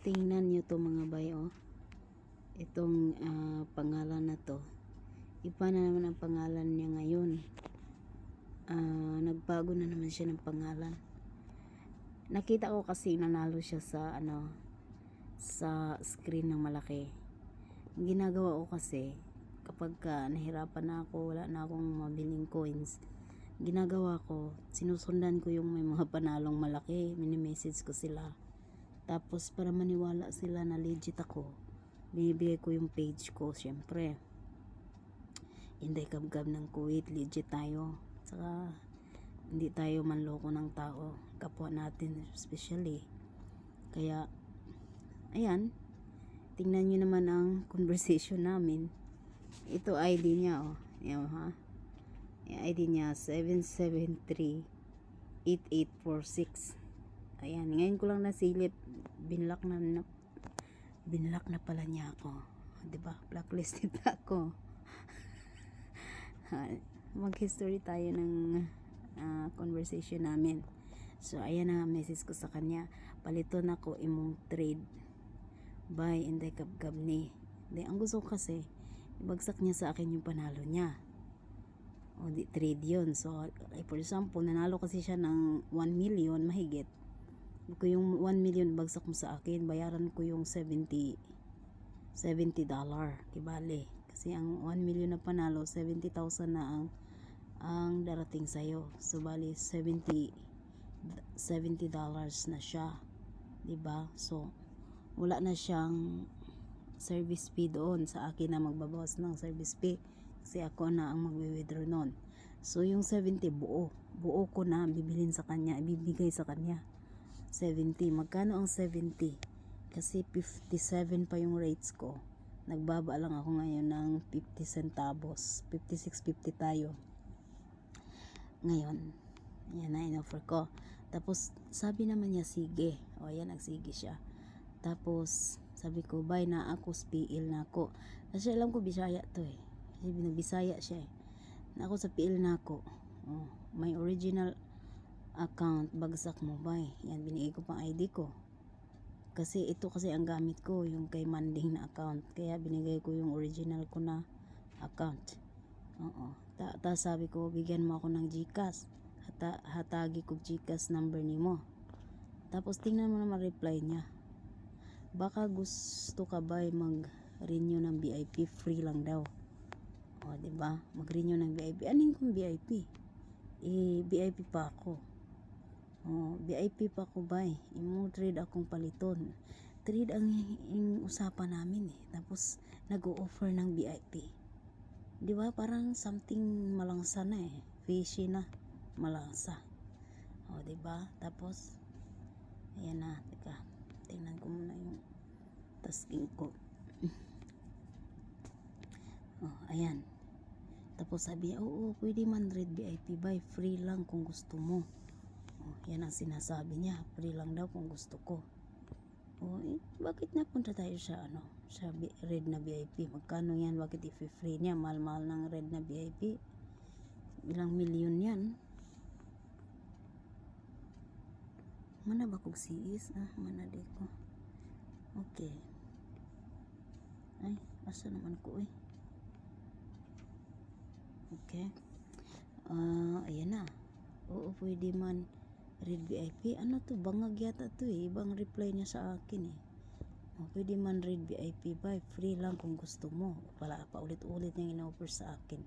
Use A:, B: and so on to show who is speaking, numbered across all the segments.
A: Tingnan nyo to mga bay, oh. Itong pangalan na to. Iba na naman ang pangalan niya ngayon. Nagbago na naman siya ng pangalan. Nakita ko kasi nanalo siya sa sa screen ng malaki. Ang ginagawa ko kasi kapag nahirapan na ako, wala na akong mabiling coins, ginagawa ko, sinusundan ko yung may mga panalong malaki, mini-message ko sila. Tapos para maniwala sila na legit ako, binibigay ko yung page ko. Syempre Inday Kabgab ng Kuwait, legit tayo. Saka hindi tayo manloko ng tao, kapwa natin especially. Kaya ayan, tingnan nyo naman ang conversation namin. Ito ID niya, oh. Yan, ha? Yung ID niya 7738846. Ayan, ngayon ko lang nasilip, binlock na pala niya ako. 'Di ba? Blacklisted ako. Mag-history tayo ng conversation namin. So ayan na message ko sa kanya, paliton ako imong trade by Inday Kabgab ni. Ang gusto ko kasi ibagsak niya sa akin yung panalo niya. O di trade yun. So for example, nanalo kasi siya ng 1 million mahigit. Ko yung 1 million bagsak mo sa akin, bayaran ko yung $70. Kibali. Kasi ang 1 million na panalo, 70,000 na ang darating sa'yo. So bali $70 na siya. Diba? So wala na siyang service fee doon. Sa akin na magbabawas ng service fee. Kasi ako na ang magwi-withdraw nun. So yung 70 buo ko na bibilhin sa kanya, ibibigay sa kanya. 70. Magkano ang 70? Kasi 57 pa yung rates ko. Nagbaba lang ako ngayon ng 50 centavos. 56.50 tayo. Ngayon, yan na in-offer ko. Tapos, sabi naman niya, sige. O, yan, nagsige siya. Tapos, sabi ko, bye na ako, PL na ako. Kasi alam ko, Bisaya to eh. Kasi Bisaya siya eh. Na ako sa PL na ako. O, may original account, bagsak mo ba eh. Yan, binigay ko pang ID ko. Kasi ito kasi ang gamit ko, yung kay Manding na account. Kaya binigay ko yung original ko na account. Oo. Tapos sabi ko, bigyan mo ako ng GCash. Hatagi ko GCash number ni mo. Tapos tingnan mo naman reply niya. Baka gusto ka ba mag-renew ng VIP? Free lang daw. O, diba? Mag-renew ng VIP. Aning kong VIP? VIP pa ako. Oh, VIP pa ko ba eh. Imo trade akong paliton. Trade ang usapan namin eh. Tapos nag-o-offer ng VIP. 'Di ba? Parang something malangsa na eh. Fishy na, malangsa. Oh, 'di ba? Tapos ayan na, teka. Tingnan ko muna yung tasking ko. Oh, ayan. Tapos sabi, oo, pwede man red VIP buy, free lang kung gusto mo. Oh, yan ang sinasabi niya, free lang daw kung gusto ko. Oh, bakit napunta tayo sa sa red na VIP? Magkano yan? Bakit i-free niya? Mahal-mahal ng red na VIP. Ilang milyon yan. Mana ba kong siis? Mana di ko. Okay. Ay, asa naman ko eh. Okay. Ayan na. Oo, pwede man red VIP. Ano to? Bangag yata to eh. Ibang reply niya sa akin eh. O, pwede man red VIP buy. Free lang kung gusto mo. Pa ulit-ulit niyang in-offer sa akin.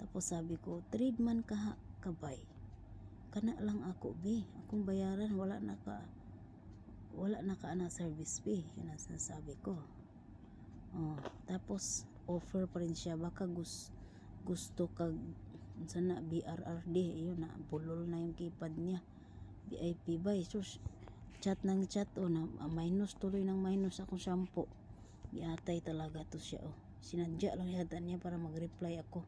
A: Tapos sabi ko, trade man ka buy. Kana lang ako be. Akong bayaran wala na ka service fee. Yun ang sinasabi ko. O, tapos offer pa rin siya. Baka gusto kag sana BRRD. Yun na. Bulol na yung keypad niya. VIP ba? So, chat ng chat na minus tuloy ng minus akong shampoo. Iatay talaga to siya Sinadya lang yata niya para mag-reply ako.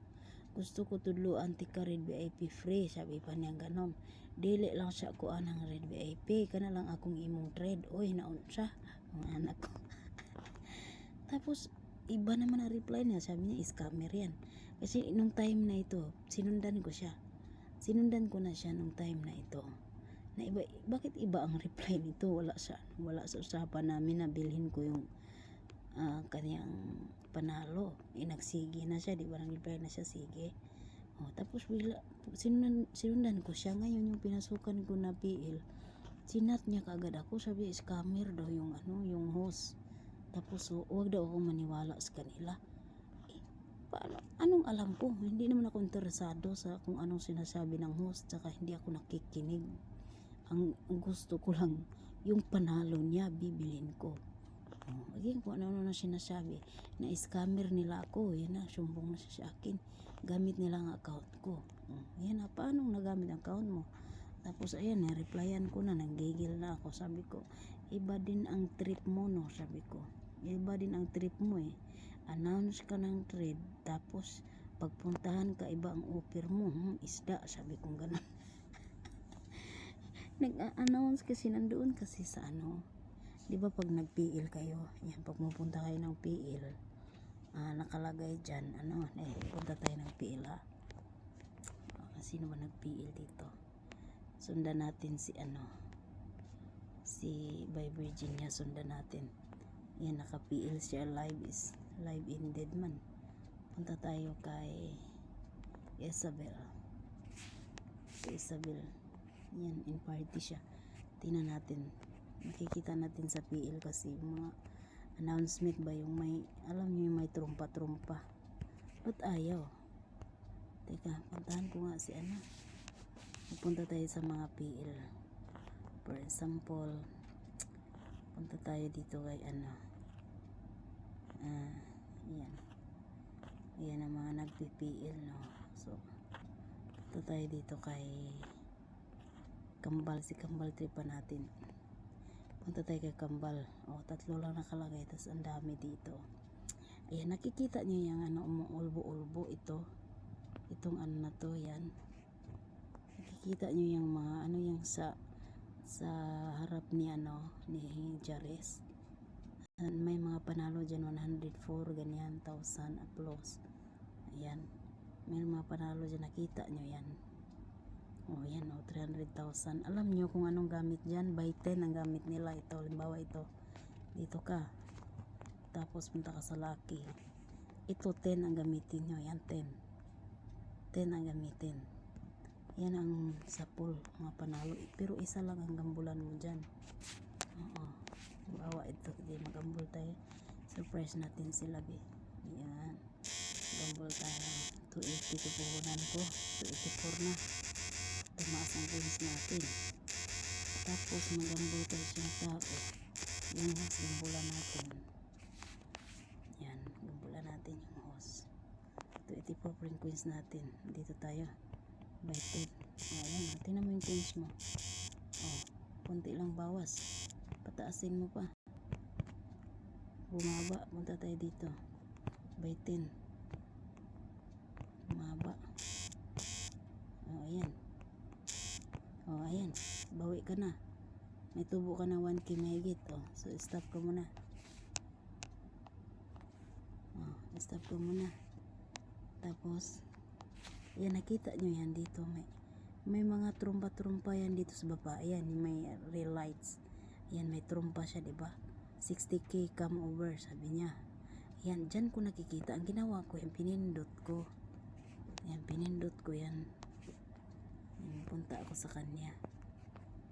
A: Gusto ko tudluan tika red VIP free. Sabi pa niya ganon. Dili lang siya ko anang red VIP. Kana lang akong imong trade. Oy, naon siya. Ang anak ko. Tapos, iba naman ang reply niya. Sabi niya, scammer yan. Kasi nung time na ito, sinundan ko na siya nung time na ito. na iba, bakit iba ang reply nito? Wala sa usapan namin na bilhin ko yung kanyang panalo. Nagsige na siya, di ba? Nag-reply na siya, sige. Tapos bigla, sinundan ko siya. Ngayon yung pinasukan ko na PL, sinat niya kaagad ako. Sabi, scammer daw yung host. Tapos huwag daw akong maniwala sa kanila. Paano? Anong alam ko? Hindi naman ako interesado sa kung anong sinasabi ng host, tsaka hindi ako nakikinig. Ang gusto ko lang yung panalo niya, bibilin ko. Again, kung ano na sinasabi na scammer nila ako, yan na, sumbong na siya sa akin, gamit nila ang account ko. Yan na, paano nagamit ang account mo? Tapos ayan, replyan ko na, nanggigil na ako. Sabi ko, iba din ang trip mo, no? Sabi ko, iba din ang trip mo eh. Announce ka ng trade, tapos pagpuntahan ka, iba ang offer mo, isda, sabi kong gano'n. Nag-announce kasi nandoon kasi sa di ba pag nag-PL kayo, yan, pag pupunta kayo ng PL, nakalagay dyan, punta tayo ng PL sino ba nag-PL dito? Sundan natin si by Virginia, sundan natin. Yan, naka-PL siya, live ended man. Punta tayo kay Isabel. Yan, in party siya. Tingnan natin, makikita natin sa PL kasi yung mga announcement ba, yung may, alam niyo yung may trumpa. Ba't ayaw? Teka, puntahan ko nga si pupunta tayo sa mga PL. For example, punta tayo dito kay yan ang mga nagpi-PL, no? So punta tayo dito kay Kambal, si Kambal tripa natin. Punta tayo kay Kambal. Tatlo lang nakalagay, tas ang dami dito. Ayan, nakikita niyo yung umuulbo-ulbo itong na to, yan. Nakikita niyo yung mga yung sa harap ni ni Jares. May mga panalo dyan, 104 ganyan, 1,000 applause. Ayan, may mga panalo dyan, nakita nyo yan. Yan, 300,000. Alam nyo kung anong gamit dyan? By 10 ang gamit nila. Ito, limbawa ito, dito ka, tapos punta ka sa Lucky, ito 10 ang gamitin nyo. Yan, 10 ang gamitin. Yan ang sa pool, mga panalo. Pero isa lang ang gambulan mo dyan. Bawa ito, hindi magambol tayo. Surprise natin sila, yan, gambol tayo. 280 ito puhunan ko, 284 na. Tumaas ang coins natin. Tapos magambol tayo siyang tao. Yung host, gambulan natin. Yan, gambulan natin yung host. 284 pa rin coins natin. Dito tayo, by 10. Ayan, tingnan mo yung coins mo. Kunti lang bawas, pataasin mo pa, bumaba. Punta tayo dito, by 10, bumaba. Ayan, bawi ka na, may tubo ka na 1k mahigit. So stop ka muna. Stop ka muna. Tapos yan, nakita nyo yan dito, may mga trumpa yan dito sa baba. Ayan, may real lights. Ayan, may trumpa siya, diba? 60k come over, sabi niya. Ayan, dyan ko nakikita. Ang ginawa ko, yung pinindot ko. Ayan, pinindot ko yan. Punta ako sa kanya.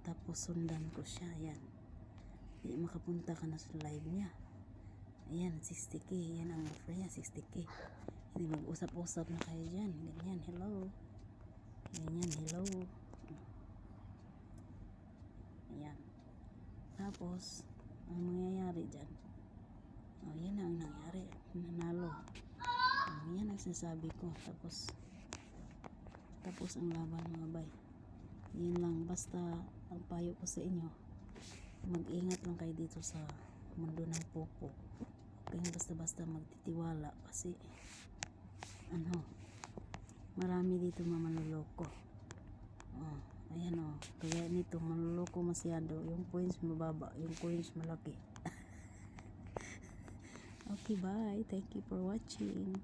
A: Tapos sundan ko siya. Ayan. Hindi makapunta ka na sa live niya. Ayan, 60k. Ayan ang offer niya, 60k. Hindi, mag-usap-usap na kayo dyan. Ganyan, hello. Ganyan, hello. Ayan. Tapos, ang mangyayari dyan, yan ang nangyari. Nanalo. Yan ang sinasabi ko. Tapos ang laban, mga bay. Yan lang. Basta, ang payo ko sa inyo, mag-ingat lang kayo dito sa mundo ng popo. Kaya basta-basta magtitiwala. Kasi, marami dito manloloko. Ayan, kaya nito manloloko masyado. Yung coins mababa, yung coins malaki. Okay, bye. Thank you for watching.